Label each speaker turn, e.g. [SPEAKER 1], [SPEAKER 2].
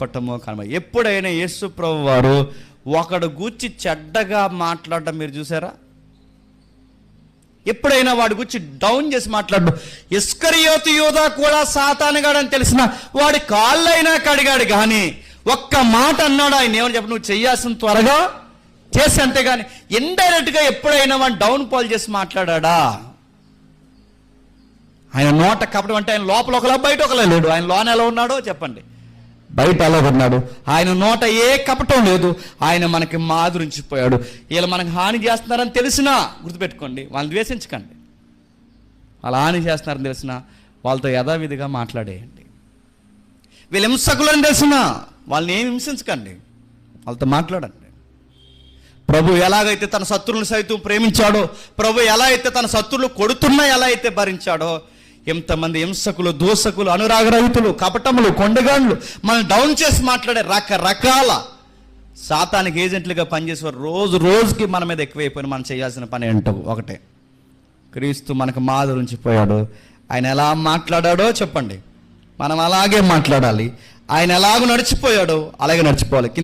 [SPEAKER 1] కపటము కనబ. ఎప్పుడైనా యేసు ప్రభు వారు ఒకడు గూర్చి చెడ్డగా మాట్లాడడం మీరు చూసారా? ఎప్పుడైనా వాడి గురించి డౌన్ చేసి మాట్లాడు. ఇస్కరియోతు యూదా కూడా సాతానుగాడని తెలిసిన వాడి కాళ్ళైనా కడిగాడు, కానీ ఒక్క మాట అన్నాడు. ఆయన ఏమని చెప్పి నువ్వు చెయ్యాల్సిన త్వరగా చేసి, అంతేగాని ఇండైరెక్ట్గా ఎప్పుడైనా వాడిని డౌన్ పాల్ చేసి మాట్లాడా? ఆయన నోట కపటం అంటే ఆయన లోపల ఒకలా బయట ఒకలా లేడు. ఆయన లోన ఎలా ఉన్నాడో చెప్పండి, బయట ఎలా ఉన్నాడు. ఆయన నోట ఏ కపటం లేదు. ఆయన మనకి మాదిరించిపోయాడు. వీళ్ళు మనకు హాని చేస్తున్నారని తెలిసినా గుర్తుపెట్టుకోండి, వాళ్ళని ద్వేషించకండి. వాళ్ళు హాని చేస్తున్నారని తెలిసినా వాళ్ళతో యథావిధిగా మాట్లాడేయండి. వీళ్ళు హింసకులని తెలిసినా వాళ్ళని ఏమి హింసించకండి, వాళ్ళతో మాట్లాడండి. ప్రభు ఎలాగైతే తన శత్రువులను సైతం ప్రేమించాడో, ప్రభు ఎలా అయితే తన శత్రువులు కొడుతున్నా ఎలా అయితే భరించాడో, ఎంతమంది హింసకులు, దూషకులు, అనురాగరహితులు, కపటములు, కొండగాండ్లు మనం డౌన్ చేసి మాట్లాడే రకరకాల సాతానికి ఏజెంట్లుగా పనిచేసేవారు రోజు రోజుకి మన మీద ఎక్కువైపోయిన మనం చేయాల్సిన పని ఏంటో ఒకటే, క్రీస్తు మనకు మాదిరించిపోయాడు. ఆయన ఎలా మాట్లాడాడో చెప్పండి, మనం అలాగే మాట్లాడాలి. ఆయన ఎలాగో నడిచిపోయాడో అలాగే నడిచిపోవాలి.